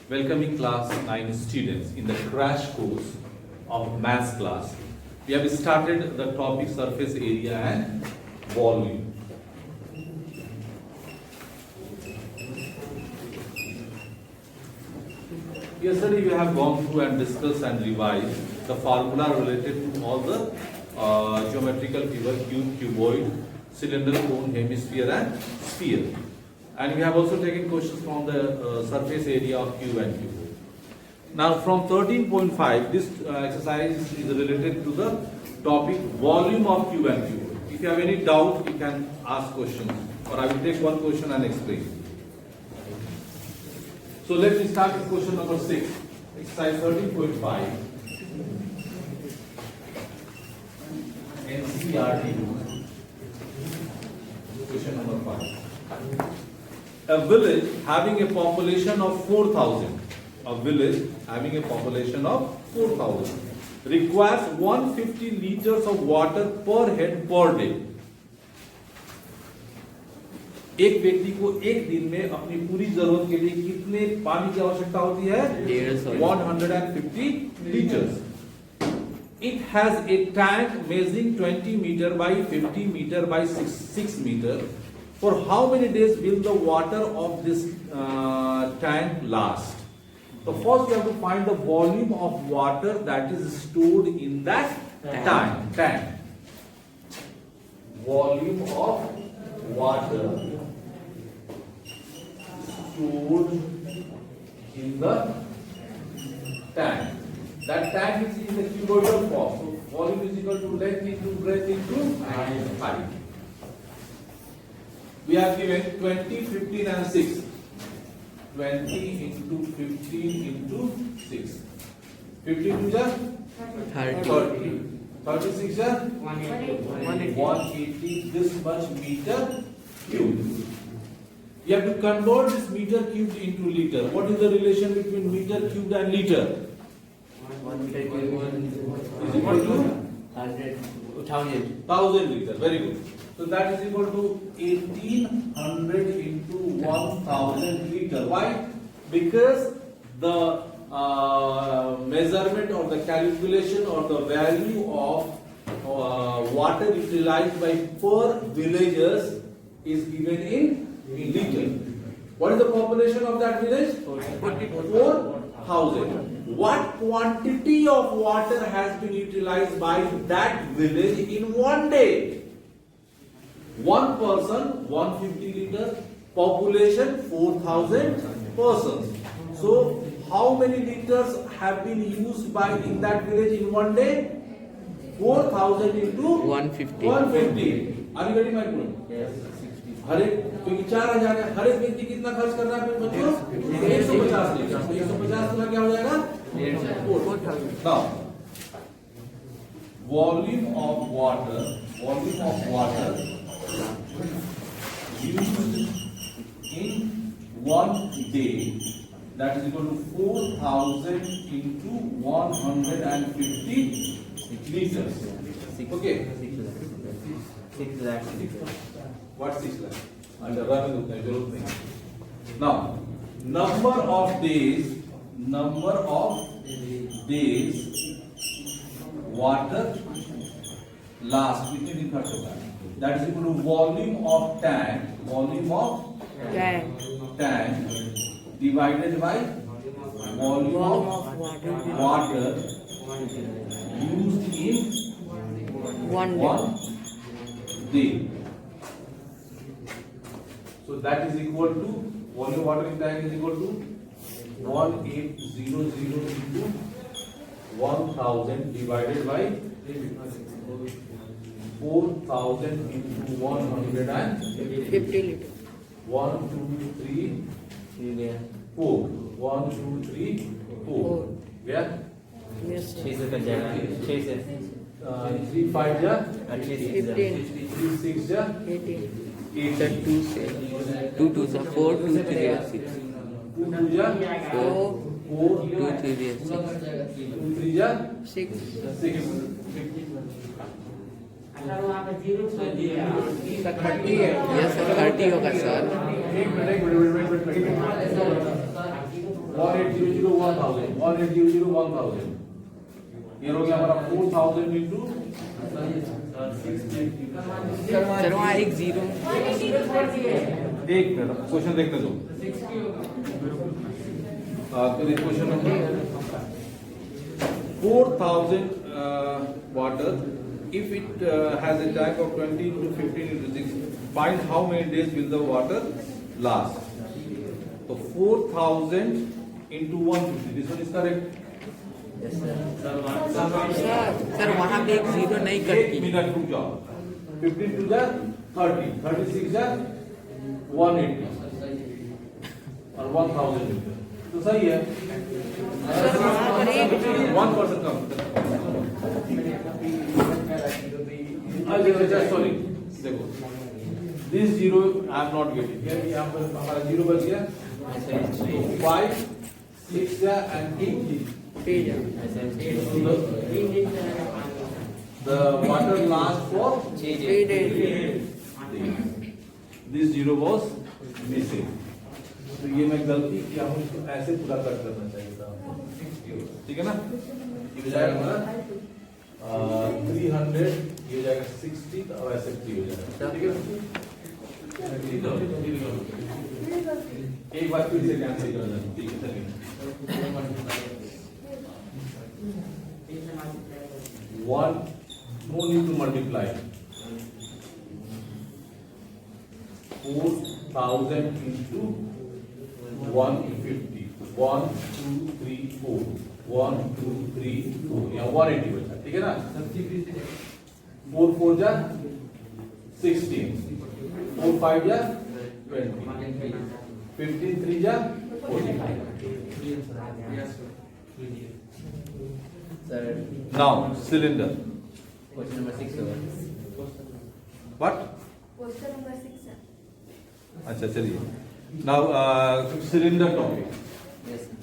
welcoming class 9 students in the crash course of maths class. We have started the topic surface area and volume. Yesterday we have gone through and discussed and revised the formula related to all the geometrical figure, cube, cuboid, cylinder, cone, hemisphere and sphere. And we have also taken questions from the surface area of cube and cuboid. Now from 13.5, this exercise is related to the topic volume of cube and cuboid. If you have any doubt, you can ask questions, or I will take one question and explain. So let me start with question number 6, exercise 13.5. NCERT. Question number 5. A village having a population of 4,000. A village having a population of 4,000 requires 150 liters of water per head per day. एक व्यक्ति को एक दिन में अपनी पूरी जरूरत के लिए कितने पानी की आवश्यकता होती है? 150 liters. It has a tank measuring 20 meter by 50 meter by 6 meter. For how many days will the water of this tank last? So first we have to find the volume of water that is stored in that tank. Volume of water stored in the tank. That tank is in the cuboidal form. So volume is equal to length into breadth into height. We have given 20, 15 and 6. 20 into 15 into 6. 15 to just 30. 36 just 180 this much meter cube. You have to convert this meter cubed into liter. What is the relation between meter cubed and liter? 1 is equal to 1000 liter. Very good. So that is equal to 1800 into 1000 liter. Why? Because the measurement or the calculation or the value of water utilized by per villagers is given in liter. What is the population of that village? 4,000. What quantity of water has been utilized by that village in one day? One person, 150 liters. Population, 4,000 persons. So, how many liters have been used by in that village in one day? 4,000 into 150. Are you getting my point? Yes. हर एक क्योंकि 4,000 है, हर एक व्यक्ति कितना खर्च कर रहा है अपने बच्चों? 150 लीटर। 150 गुना क्या हो जाएगा? 4,000. Now, volume of water used in one day, that is equal to 4,000 into 150 liters. Okay. 6 lakhs. What 6 lakhs? And run उतना जरूरत नहीं. Now, number of days water last कितने दिन खर्च होगा? That is equal to volume of tank divided by volume of water used in one day. So that is equal to volume of water in tank is equal to 1800 into 1000 divided by 4,000 into 150 liters. 1, 2, 3, 4. 1, 2, 3, 4. Yeah? Yes, 6 से cut जाएगा. 6 से 3, 5 जा 15, 3, 6 जा 18. 8. 2 से 2 2 से 4, 2 3 6. 2, 2 जा 4, 4, 2 3 6. 2, 3 जा 6. 6. Yes, sir, 30 होगा सर. 1800 1000 1800 1000 ये हो गया हमारा 4000 into सर वहाँ एक जीरो एक मिनट क्वेश्चन देखने दो question number 4000 water if it has a tank of 20 into 15 into 6 find how many days will the water last so 4000 into 150 this one is correct Yes, sir. Sir वहाँ पे एक zero नहीं cut एक की minute रुक जाओ 15 to the 30 36 जा 180 और 1000 मीटर तो सही है सर वहाँ पर एक 1% कम सॉरी देखो this zero I am not getting यहाँ पर हमारा जीरो बच गया 5 6 and 8 the water lasts for 3 days this zero was missing तो ये मैं गलती किया हूँ इसको ऐसे पूरा कट करना चाहिए था ठीक है ना ये हो जाएगा हमारा 300 ये हो जाएगा 60 और ऐसे 3 हो जाएगा ठीक है एक बार फिर से कैंसिल कर देना ठीक है चलिए 1 no need to multiply 4000 into 150 1 2 3 4 1 2 3 4 यहाँ 180 बचा ठीक है ना 4 4 जा 16 4 5 जा 20 15 3 जा 45 Sir, now cylinder question number 6 over. what Question number 6, sir. अच्छा चलिए now cylinder topic Yes, sir.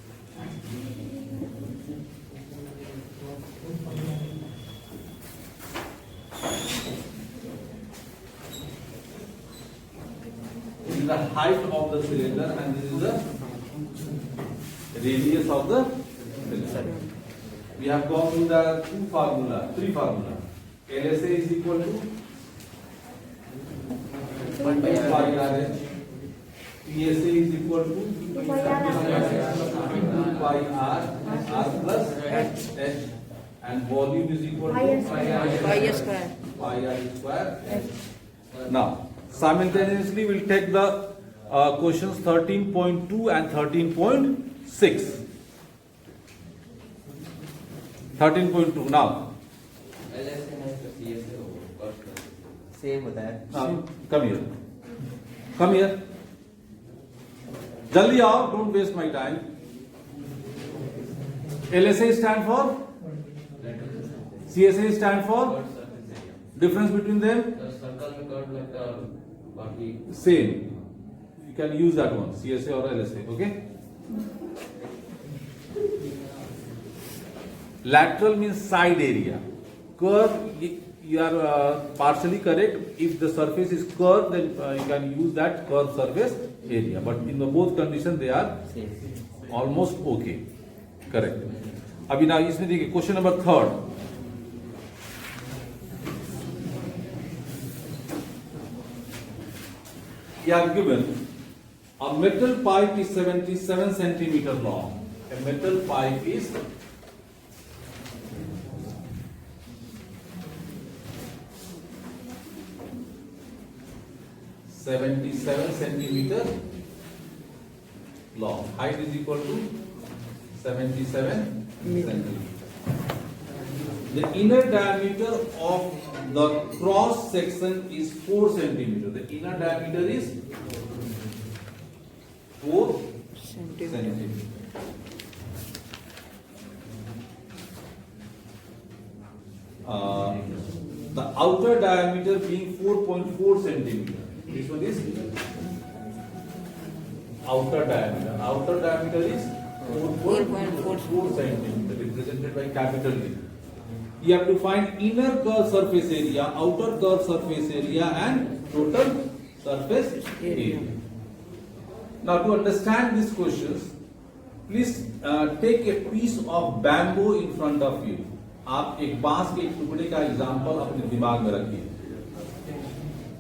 this is the height of the cylinder and this is the radius of the cylinder. We have gone through the three formula. LSA is equal to 1 by RH. PSA is equal to 2 by R plus H. And volume is equal to y square pi R square. Now, simultaneously we'll take the questions 13.2 and 13.6. 13.2 now. Same होता है. Now, come here. Jaldi आओ, don't waste my time. LSA stand for? CSA stand for? Difference between them? Same. You can use that one, CSA or LSA, okay? Lateral means side area. Curve, you are partially correct. If the surface is curved, then you can use that curved surface area. But in the both conditions, they are almost okay. Correct. अभी ना इसमें देखिए question number 3rd. You are given a metal pipe is 77 centimeter long. A metal pipe is 77 centimeter long. Height is equal to 77 centimeter. The inner diameter of the cross section is 4 centimeter. The inner diameter is 4 centimeter. The outer diameter being 4.4 centimeter. This one is outer diameter. Outer diameter is 4.4 centimeter, represented by capital D. You have to find inner curved surface area, outer curved surface area, and total surface area. Now, to understand these questions, Please take a piece of bamboo in front of you. आप एक बांस के एक टुकड़े का example अपने दिमाग में रखिए।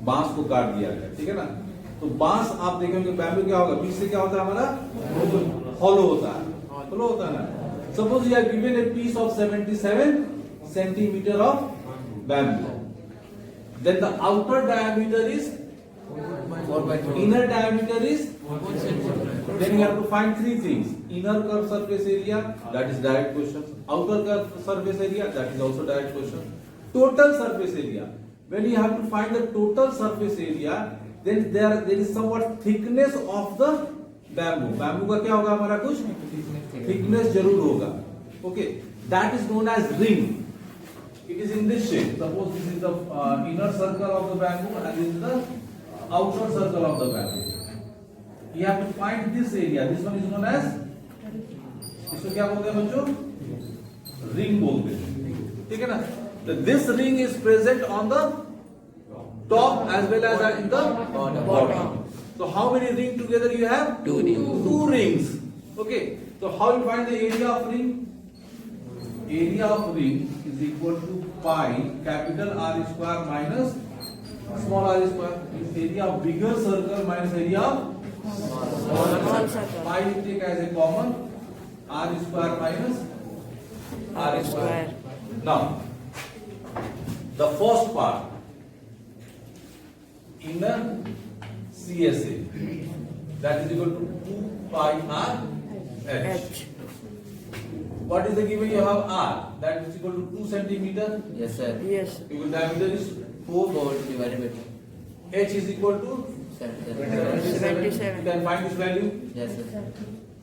बांस को काट दिया गया, ठीक है ना। तो बांस आप देखेंगे बैम्बू क्या होगा, बीच से क्या होता है हमारा, हॉलो होता है, हॉलो होता है ना। Suppose you are given a piece of 77 centimetre of bamboo, then the outer diameter is 4.4. inner diameter is, then you have to find three things: inner curve surface area, that is direct question; outer curve surface area, that is also direct question; total surface area. When you have to find the total surface area, then there is somewhat thickness of the bamboo. Bamboo का क्या होगा हमारा, कुछ thickness जरूर होगा. Okay, that is known as ring. It is in this shape. Suppose this is the inner circle of the bamboo and this is the outer circle of the bamboo. You have to find this area. This one is known as, इसको क्या बोलते हैं बच्चों, ring बोलते हैं, ठीक है ना। So this ring is present on the top as well as in the bottom. So how many rings together you have? Two rings. Two rings. Okay. So how you find the area of ring? Area of ring is equal to pi capital R square minus small r square. Is area of bigger circle minus area of Small circle. pi you take as a common, r square minus r square. Now the first part, inner CSA, that is equal to 2 pi r h. What is the given? You have r, that is equal to 2 centimeter. Yes, sir. Yes. Equal diameter is 4. 4 divided by 2. H is equal to 77. You can find this value. Yes, sir.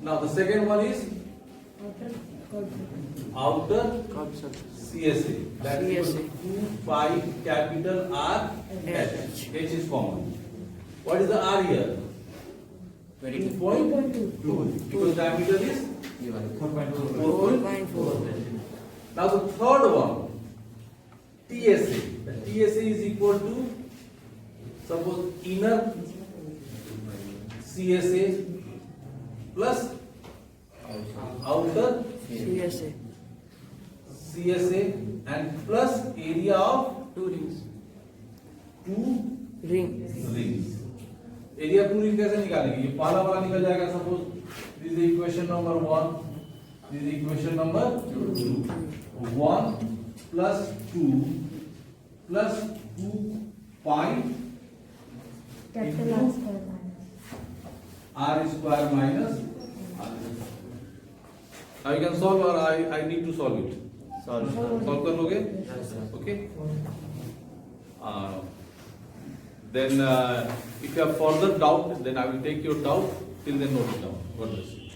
Now the second one is outer CSA. That is equal to 2 pi capital R H. H is common. What is the R here? 2.2. Because diameter is 4.4. 4.4. Now the third one, TSA. The TSA is equal to, suppose inner CSA plus outer CSA. CSA and plus area of Two rings. two Ring. rings. Area two ring कैसे निकालेंगे, ये पहला वाला निकल जाएगा। Suppose this is equation number 1, this is equation number 2. 1 plus 2 plus 2 pi Capital R square minus. r square minus r. Now you can solve or I need to solve it. Solve. Solve कर लोगे? Yes, sir. Okay. Then if you have further doubt, then I will take your doubt. Till then, note it down. God bless you.